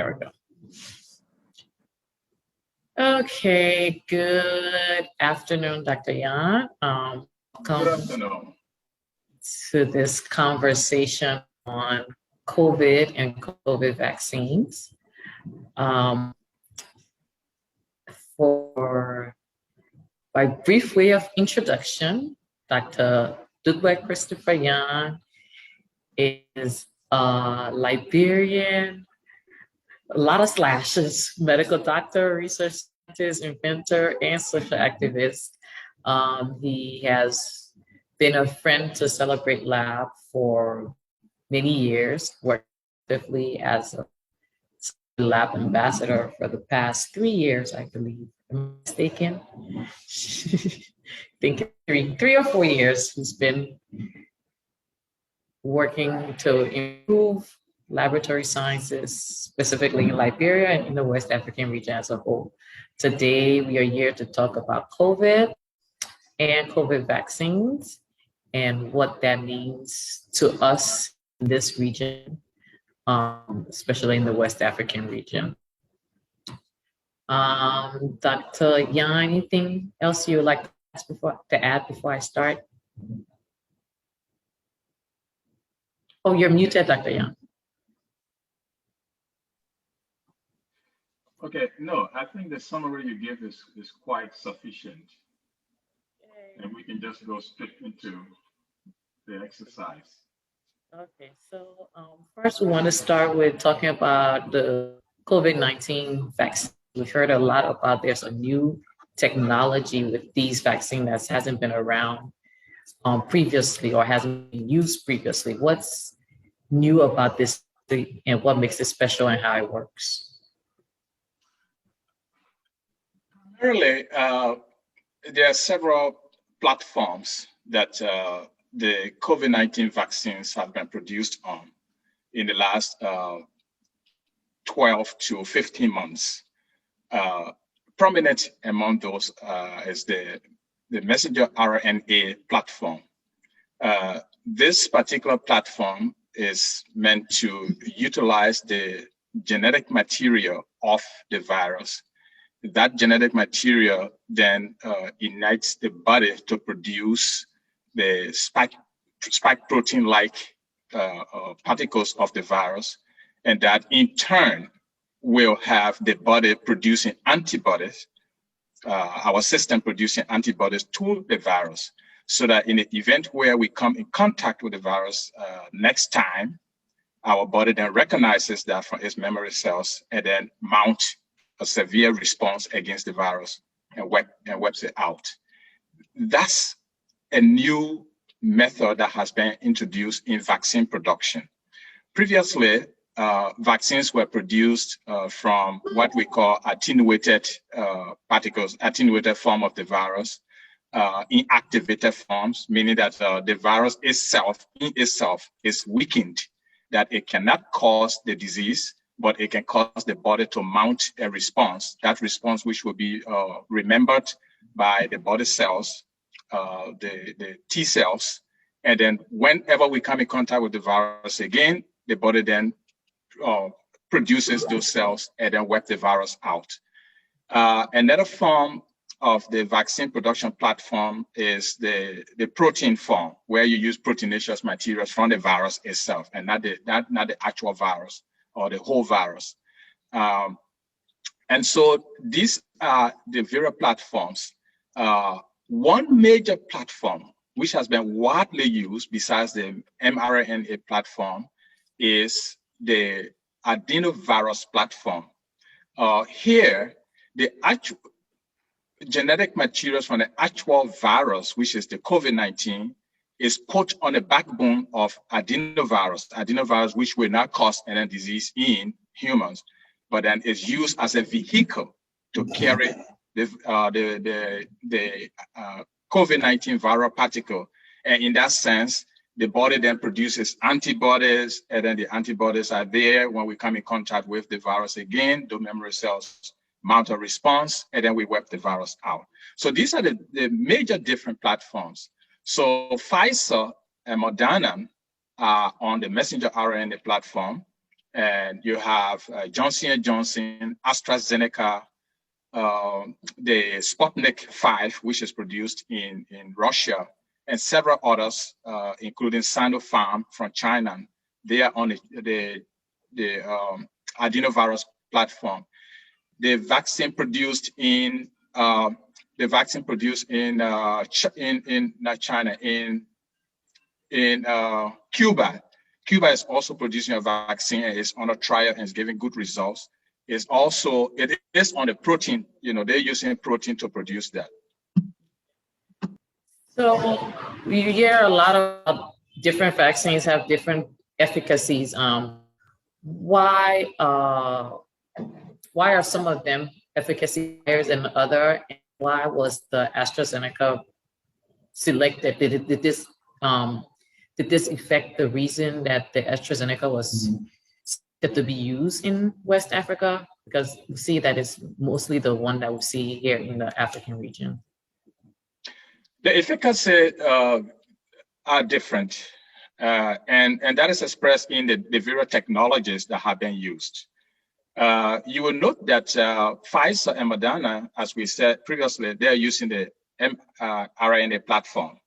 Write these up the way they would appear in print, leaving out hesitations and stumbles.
There we go. Okay, good afternoon, Dr. Nyan. Welcome good afternoon to this conversation on COVID and COVID vaccines. For by brief way of introduction, Dr. Dougbeh Chris Nyan is a Liberian, a lot of slashes, medical doctor, research scientist, inventor, and social activist. He has been a friend to CelebrateLAB for many years, worked actively as a lab ambassador for the past 3 years, I believe. Am I mistaken? I think 3 or 4 years he's been working to improve laboratory sciences, specifically in Liberia and in the West African region as a whole. Today, we are here to talk about COVID and COVID vaccines and what that means to us in this region, especially in the West African region. Dr. Yan, anything else you would like to add before I start? Oh, you're muted, Dr. Yan. Okay, no, I think the summary you gave is quite sufficient. Okay. And we can just go straight into the exercise. Okay, so first we want to start with talking about the COVID-19 vaccine. We've heard a lot about there's a new technology with these vaccines that hasn't been around previously or hasn't been used previously. What's new about this and what makes it special and how it works? Primarily, there are several platforms that the COVID-19 vaccines have been produced on in the last 12 to 15 months. Prominent among those is the messenger RNA platform. This particular platform is meant to utilize the genetic material of the virus. That genetic material then ignites the body to produce the spike protein-like particles of the virus, and that in turn will have the body producing antibodies, our system producing antibodies to the virus, so that in the event where we come in contact with the virus next time, our body then recognizes that from its memory cells and then mount a severe response against the virus and wipes it out. That's a new method that has been introduced in vaccine production. Previously, vaccines were produced from what we call attenuated particles, attenuated form of the virus, inactivated forms, meaning that the virus itself is weakened, that it cannot cause the disease, but it can cause the body to mount a response, that response which will be remembered by the body cells, the T cells. And then whenever we come in contact with the virus again, the body then produces those cells and then wipe the virus out. Another form of the vaccine production platform is the protein form, where you use proteinaceous materials from the virus itself and not the actual virus or the whole virus. And so these are the various platforms. One major platform which has been widely used besides the mRNA platform is the adenovirus platform. Here, the actual genetic materials from the actual virus, which is the COVID-19, is put on the backbone of adenovirus, which will not cause any disease in humans, but then is used as a vehicle to carry the COVID-19 viral particle. And in that sense, the body then produces antibodies, and then the antibodies are there when we come in contact with the virus again. The memory cells mount a response, and then we wipe the virus out. So these are the major different platforms. So Pfizer and Moderna are on the messenger RNA platform, and you have Johnson & Johnson, AstraZeneca, the Sputnik 5, which is produced in Russia, and several others, including Sinopharm from China. They are on the adenovirus platform. The vaccine produced in not China, in Cuba. Cuba is also producing a vaccine and is on a trial and is giving good results. It is on the protein, they're using protein to produce that. So you hear a lot of different vaccines have different efficacies. Why are some of them efficacy higher than the other? And why was the AstraZeneca selected? Did this affect the reason that the AstraZeneca was set to be used in West Africa? Because we see that it's mostly the one that we see here in the African region. The efficacy are different, and that is expressed in the various technologies that have been used. You will note that Pfizer and Moderna, as we said previously, they are using the mRNA platform.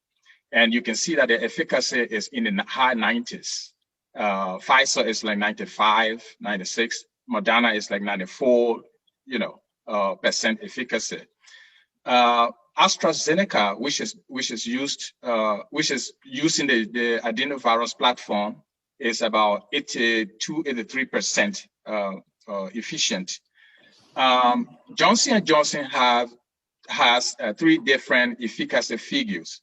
And you can see that the efficacy is in the high 90s. Pfizer is like 95, 96. Moderna is like 94, percent efficacy. AstraZeneca, which is using the adenovirus platform, is about 82, 83% efficient. Johnson & Johnson has 3 different efficacy figures.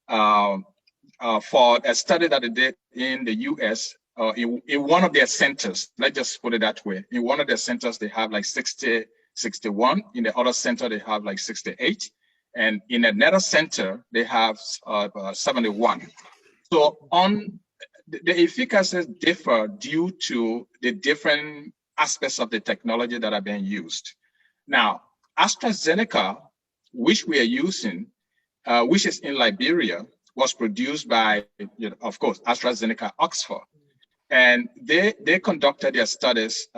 For a study that they did in the US, in one of their centers, let's just put it that way, in one of their centers, they have like 60, 61. In the other center, they have like 68. And in another center, they have 71. So the efficacy differ due to the different aspects of the technology that are being used. Now, AstraZeneca, which we are using, which is in Liberia, was produced by, of course, AstraZeneca Oxford. And they conducted their studies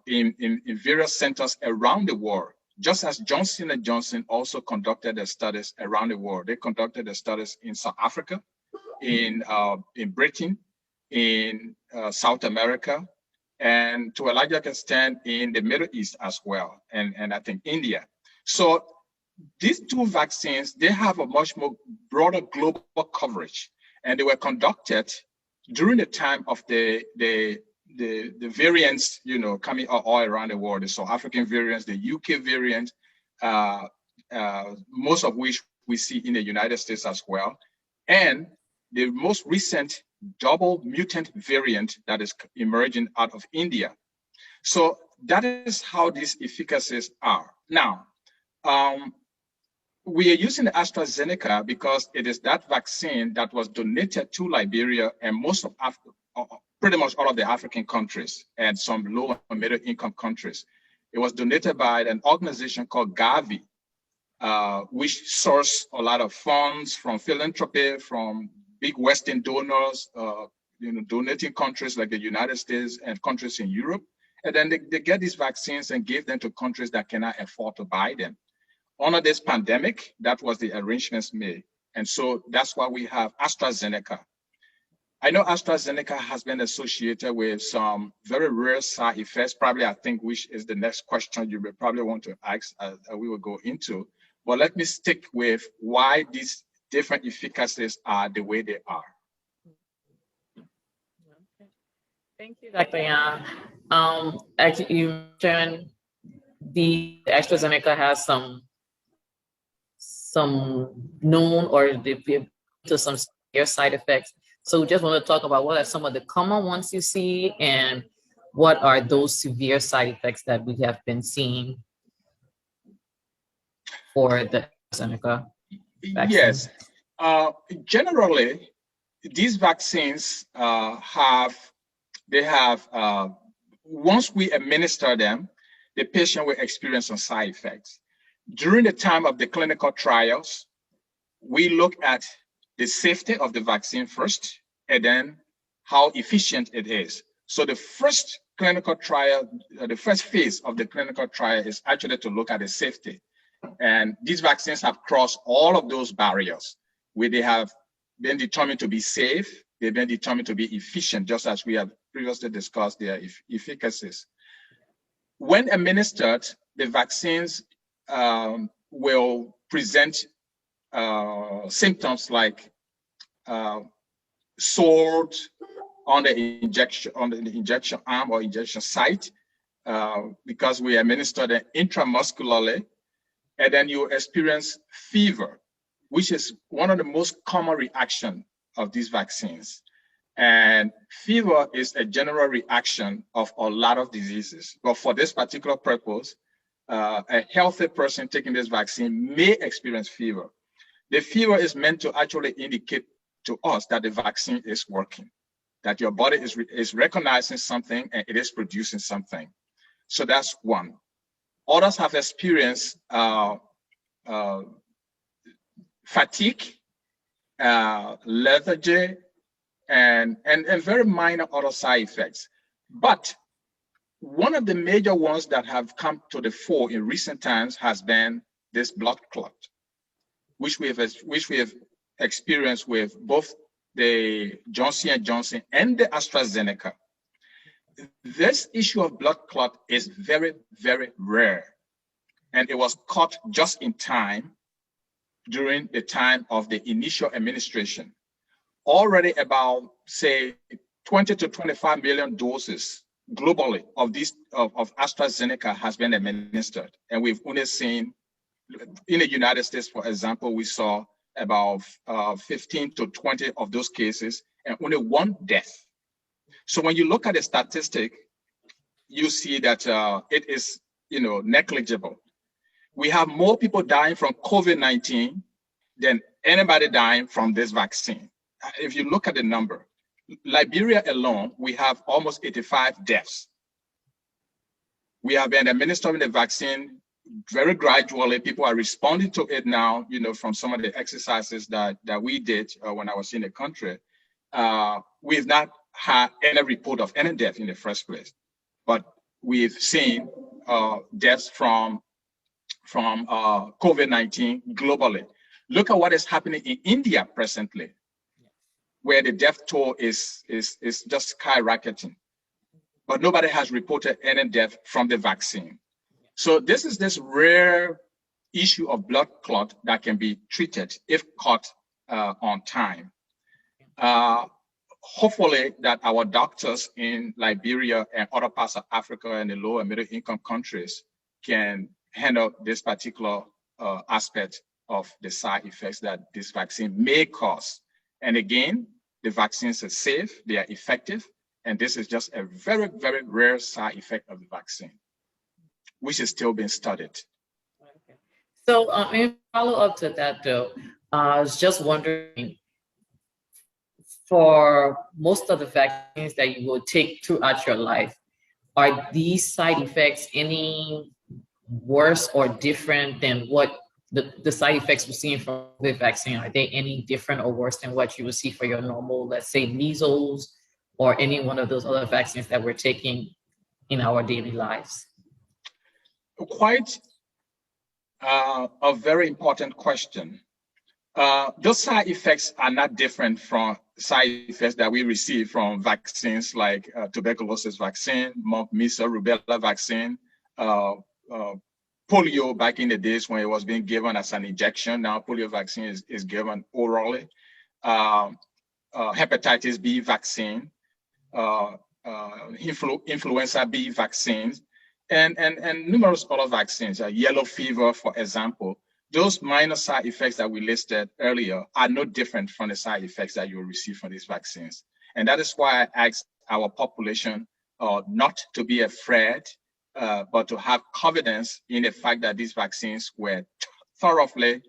in various centers around the world, just as Johnson & Johnson also conducted their studies around the world. They conducted their studies in South Africa, in Britain, in South America, and to a larger extent in the Middle East as well, and I think India. So these 2 vaccines, they have a much more broader global coverage, and they were conducted during the time of the variants, coming all around the world. The South African variants, the UK variant, most of which we see in the United States as well, and the most recent double mutant variant that is emerging out of India. So that is how these efficacies are. Now, we are using the AstraZeneca because it is that vaccine that was donated to Liberia and most of pretty much all of the African countries and some low and middle income countries. It was donated by an organization called Gavi, which sourced a lot of funds from philanthropy, from big Western donors, donating countries like the United States and countries in Europe. And then they get these vaccines and give them to countries that cannot afford to buy them. Under this pandemic, that was the arrangements made. And so that's why we have AstraZeneca. I know AstraZeneca has been associated with some very rare side effects, probably I think, which is the next question you will probably want to ask, we will go into. But let me stick with why these different efficacies are the way they are. Okay. Thank you, Dr. Nyan. Actually, you mentioned the AstraZeneca has some known or to some severe side effects. So we just want to talk about what are some of the common ones you see and what are those severe side effects that we have been seeing for the AstraZeneca vaccine? Yes. Generally, these vaccines once we administer them, the patient will experience some side effects. During the time of the clinical trials, we look at the safety of the vaccine first, and then how efficient it is. So the first clinical trial, the first phase of the clinical trial is actually to look at the safety. And these vaccines have crossed all of those barriers where they have been determined to be safe, they've been determined to be efficient, just as we have previously discussed their efficacies. When administered, the vaccines will present symptoms like sword on the injection arm or injection site, because we administer it intramuscularly, and then you experience fever, which is one of the most common reactions of these vaccines. And fever is a general reaction of a lot of diseases. But for this particular purpose, a healthy person taking this vaccine may experience fever. The fever is meant to actually indicate to us that the vaccine is working, that your body is recognizing something and it is producing something. So that's one. Others have experienced fatigue, lethargy, and very minor other side effects. But one of the major ones that have come to the fore in recent times has been this blood clot, which we have experienced with both the Johnson & Johnson and the AstraZeneca. This issue of blood clot is very, very rare. And it was caught just in time during the time of the initial administration. Already about, say, 20 to 25 million doses globally of AstraZeneca has been administered. And we've only seen, in the United States, for example, we saw about 15 to 20 of those cases and only one death. So when you look at the statistic, you see that it is, negligible. We have more people dying from COVID-19 than anybody dying from this vaccine. If you look at the number, Liberia alone, we have almost 85 deaths. We have been administering the vaccine very gradually. People are responding to it now, from some of the exercises that we did when I was in the country. We've not had any report of any death in the first place, but we've seen deaths from COVID-19 globally. Look at what is happening in India presently, where the death toll is just skyrocketing, but nobody has reported any death from the vaccine. So this is this rare issue of blood clot that can be treated if caught on time. Hopefully that our doctors in Liberia and other parts of Africa and the low and middle income countries can handle this particular aspect of the side effects that this vaccine may cause. And again, the vaccines are safe, they are effective, and this is just a very, very rare side effect of the vaccine, which is still being studied. Okay. So in follow up to that though, I was just wondering, for most of the vaccines that you will take throughout your life, are these side effects any worse or different than what the side effects we're seeing from the vaccine? Are they any different or worse than what you would see for your normal, let's say, measles or any one of those other vaccines that we're taking in our daily lives? Quite a very important question. Those side effects are not different from side effects that we receive from vaccines like tuberculosis vaccine, measles, rubella vaccine, polio back in the days when it was being given as an injection. Now polio vaccine is given orally. Hepatitis B vaccine, influenza B vaccines, and numerous other vaccines, yellow fever, for example. Those minor side effects that we listed earlier are no different from the side effects that you will receive from these vaccines. And that is why I asked our population not to be afraid, but to have confidence in the fact that these vaccines were thoroughly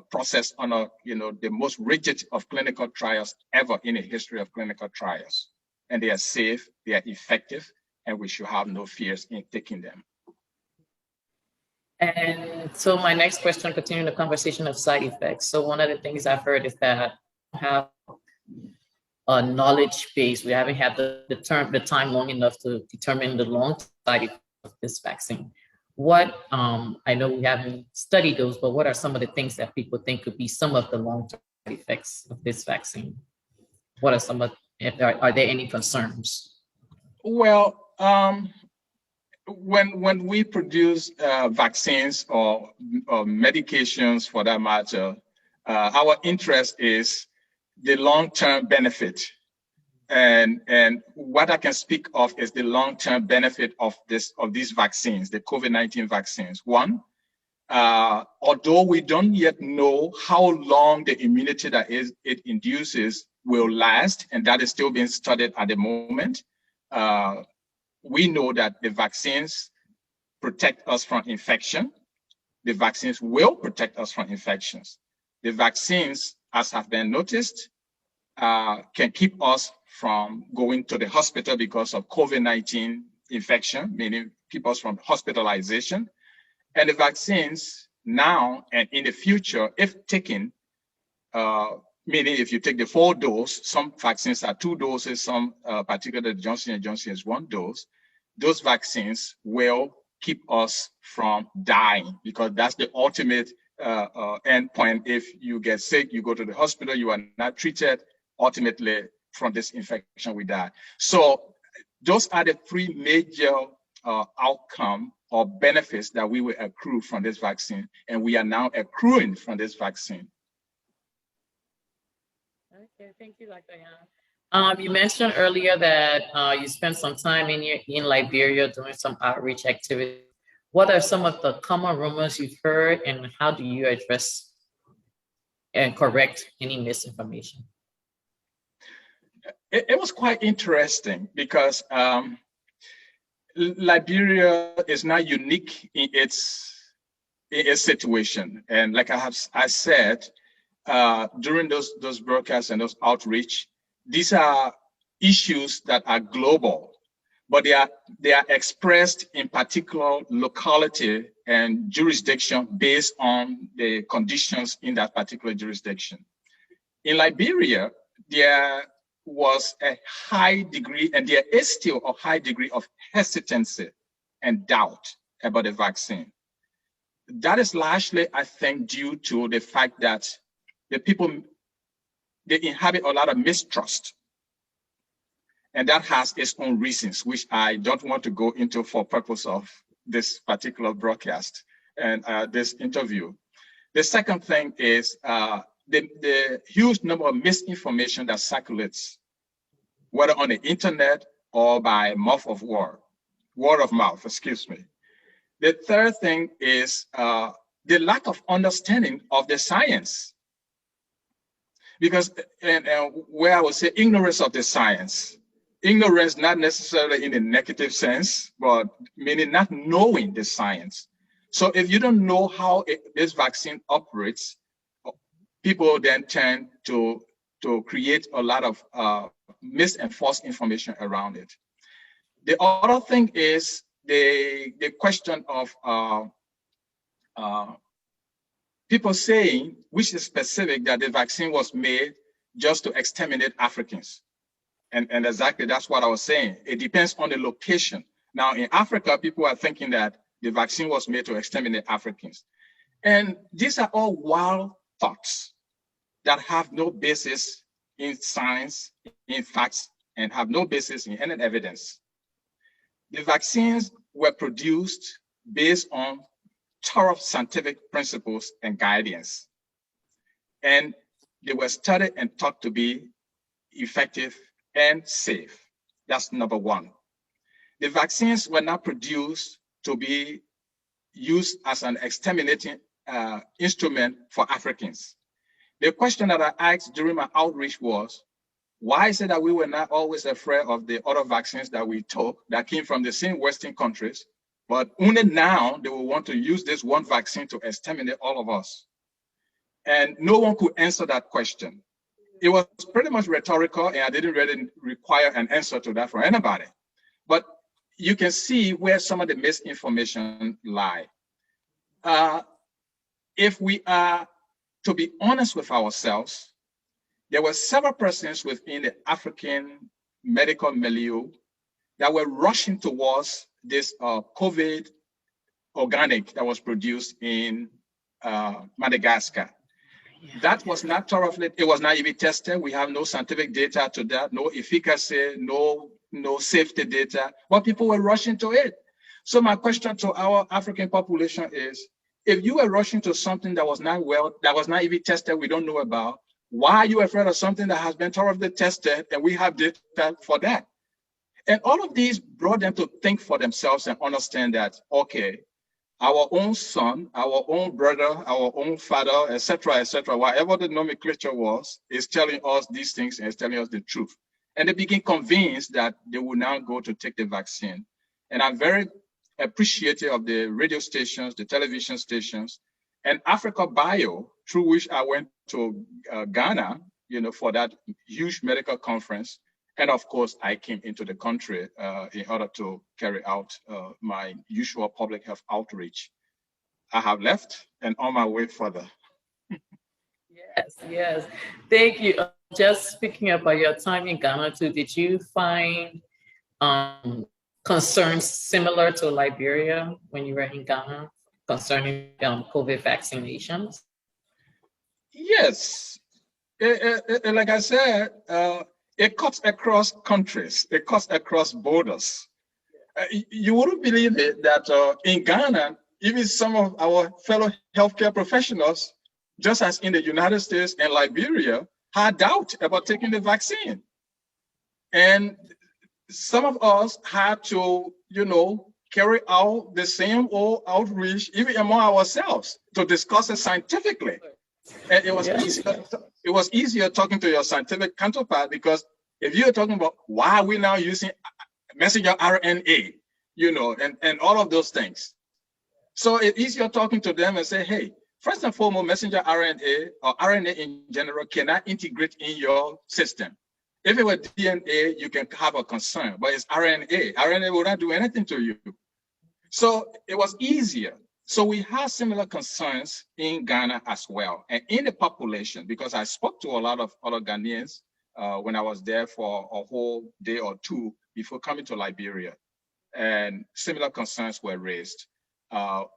processed on the most rigid of clinical trials ever in the history of clinical trials. And they are safe, they are effective, and we should have no fears in taking them. And so my next question, continuing the conversation of side effects. So one of the things I've heard is that have knowledge base. We haven't had the time long enough to determine the long side effects of this vaccine. What I know we haven't studied those, but what are some of the things that people think could be some of the long-term effects of this vaccine? What are some of, are there any concerns? Well, when we produce vaccines or medications for that matter, our interest is the long-term benefit. And what I can speak of is the long-term benefit of these vaccines, the COVID-19 vaccines. One, although we don't yet know how long the immunity that it induces will last, and that is still being studied at the moment, we know that the vaccines protect us from infection. The vaccines will protect us from infections. The vaccines, as have been noticed, can keep us from going to the hospital because of COVID-19 infection, meaning keep us from hospitalization. And the vaccines now and in the future, if taken, meaning if you take the 4 dose, some vaccines are 2 doses, some particularly Johnson & Johnson is 1 dose, those vaccines will keep us from dying, because that's the ultimate endpoint. If you get sick, you go to the hospital, you are not treated, ultimately from this infection we die. So those are the 3 major outcome or benefits that we will accrue from this vaccine, and we are now accruing from this vaccine. Okay, thank you, Dr. Yan. You mentioned earlier that you spent some time in Liberia doing some outreach activities. What are some of the common rumors you've heard, and how do you address and correct any misinformation? It was quite interesting because Liberia is not unique in its situation, and like I said during those broadcasts and those outreach, these are issues that are global, but they are expressed in particular locality and jurisdiction based on the conditions in that particular jurisdiction. In Liberia, there was a high degree, and there is still a high degree of hesitancy and doubt about the vaccine. That is largely, I think, due to the fact that the people, they inhabit a lot of mistrust. And that has its own reasons, which I don't want to go into for purpose of this particular broadcast and this interview. The second thing is the huge number of misinformation that circulates, whether on the internet or by word of mouth, excuse me. The third thing is the lack of understanding of the science. Because, and where I would say ignorance of the science, ignorance not necessarily in a negative sense, but meaning not knowing the science. So if you don't know how this vaccine operates, people then tend to create a lot of mis and false information around it. The other thing is the question of people saying, which is specific, that the vaccine was made just to exterminate Africans. And exactly that's what I was saying. It depends on the location. Now in Africa, people are thinking that the vaccine was made to exterminate Africans. And these are all wild thoughts that have no basis in science, in facts, and have no basis in any evidence. The vaccines were produced based on thorough scientific principles and guidance. And they were studied and thought to be effective and safe. That's number one. The vaccines were not produced to be used as an exterminating instrument for Africans. The question that I asked during my outreach was, why is it that we were not always afraid of the other vaccines that we took that came from the same Western countries, but only now they will want to use this one vaccine to exterminate all of us? And no one could answer that question. It was pretty much rhetorical, and I didn't really require an answer to that from anybody. But you can see where some of the misinformation lie. If we are to be honest with ourselves, there were several persons within the African medical milieu that were rushing towards this COVID organic that was produced in Madagascar. That was not thoroughly, it was not even tested. We have no scientific data to that, no efficacy, no safety data, but people were rushing to it. So my question to our African population is, if you were rushing to something that was not even tested, we don't know about, why are you afraid of something that has been thoroughly tested and we have data for that? And all of these brought them to think for themselves and understand that, okay, our own son, our own brother, our own father, etc., whatever the nomenclature was, is telling us these things and is telling us the truth. And they begin convinced that they will now go to take the vaccine. And I'm very appreciative of the radio stations, the television stations, and Africabio, through which I went to Ghana, for that huge medical conference. And of course, I came into the country in order to carry out my usual public health outreach. I have left and on my way further. Yes. Thank you. Just speaking about your time in Ghana too, did you find concerns similar to Liberia when you were in Ghana concerning COVID vaccinations? Yes. Like I said, it cuts across countries. It cuts across borders. You wouldn't believe it that in Ghana, even some of our fellow healthcare professionals, just as in the United States and Liberia, had doubt about taking the vaccine. And some of us had to, carry out the same old outreach, even among ourselves, to discuss it scientifically. And it was easier talking to your scientific counterpart, because if you're talking about why are we now using messenger RNA, and all of those things. So it's easier talking to them and say, hey, first and foremost, messenger RNA or RNA in general cannot integrate in your system. If it were DNA, you can have a concern, but it's RNA. RNA will not do anything to you. So it was easier. So we have similar concerns in Ghana as well, and in the population, because I spoke to a lot of other Ghanaians when I was there for a whole day or two before coming to Liberia, and similar concerns were raised.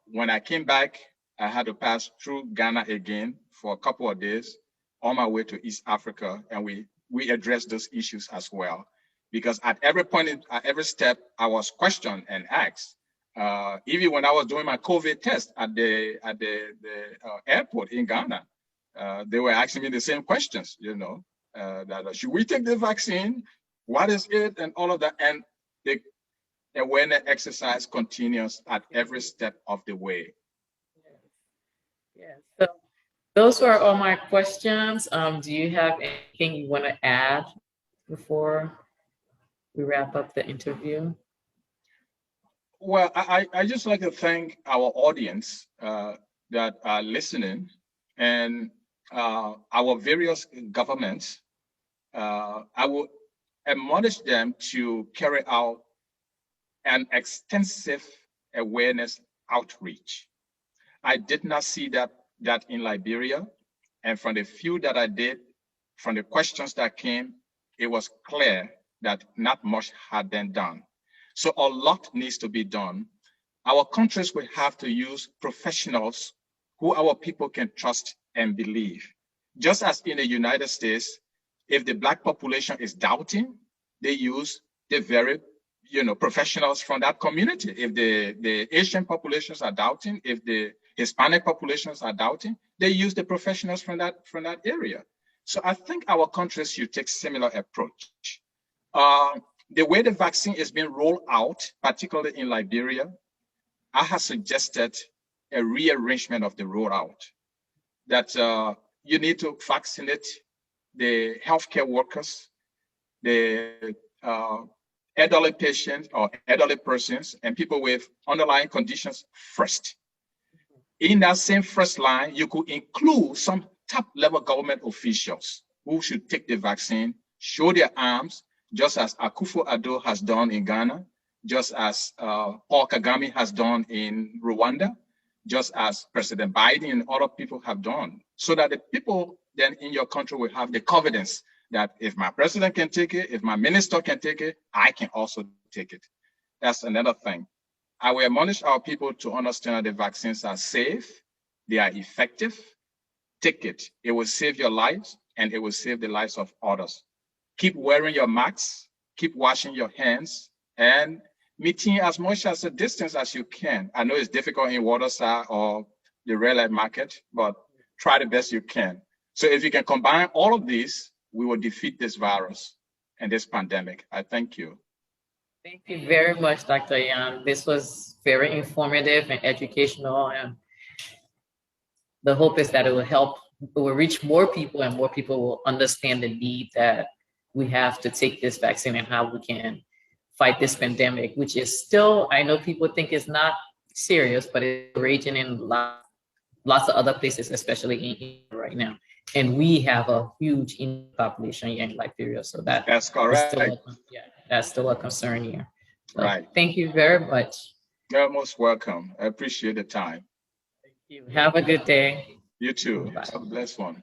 When I came back, I had to pass through Ghana again for a couple of days on my way to East Africa, and we addressed those issues as well. Because at every point, at every step, I was questioned and asked. Even when I was doing my COVID test at the airport in Ghana, they were asking me the same questions, that should we take the vaccine? What is it? And all of that. And the awareness exercise continues at every step of the way. Yes. So those were all my questions. Do you have anything you want to add before we wrap up the interview? Well, I just like to thank our audience that are listening, and our various governments. I will admonish them to carry out an extensive awareness outreach. I did not see that in Liberia, and from the few that I did, from the questions that came, it was clear that not much had been done. So a lot needs to be done. Our countries will have to use professionals who our people can trust and believe. Just as in the United States, if the Black population is doubting, they use the very professionals from that community. If the Asian populations are doubting, if the Hispanic populations are doubting, they use the professionals from that area. So I think our countries should take similar approach. The way the vaccine is being rolled out, particularly in Liberia, I have suggested a rearrangement of the rollout. That you need to vaccinate the healthcare workers, the elderly patients or elderly persons, and people with underlying conditions first. In that same first line, you could include some top-level government officials who should take the vaccine, show their arms, just as Akufo-Addo has done in Ghana, just as Paul Kagame has done in Rwanda. just as President Biden and other people have done, so that the people then in your country will have the confidence that if my president can take it, if my minister can take it, I can also take it. That's another thing. I will admonish our people to understand that the vaccines are safe, they are effective. Take it. It will save your lives and it will save the lives of others. Keep wearing your masks, keep washing your hands, and meeting as much as a distance as you can. I know it's difficult in Waterside or the red light market, but try the best you can. So if you can combine all of these, we will defeat this virus and this pandemic. I thank you. Thank you very much, Dr. Yan. This was very informative and educational, and the hope is that it will help, it will reach more people, and more people will understand the need that we have to take this vaccine and how we can fight this pandemic, which is still, I know people think it's not serious, but it's raging in lots of other places, especially in India right now. And we have a huge Indian population here in Liberia, so that's correct. That's still a concern here. So right. Thank you very much. You're most welcome. I appreciate the time. Thank you. Have a good day. You too. Bye. Have a blessed one.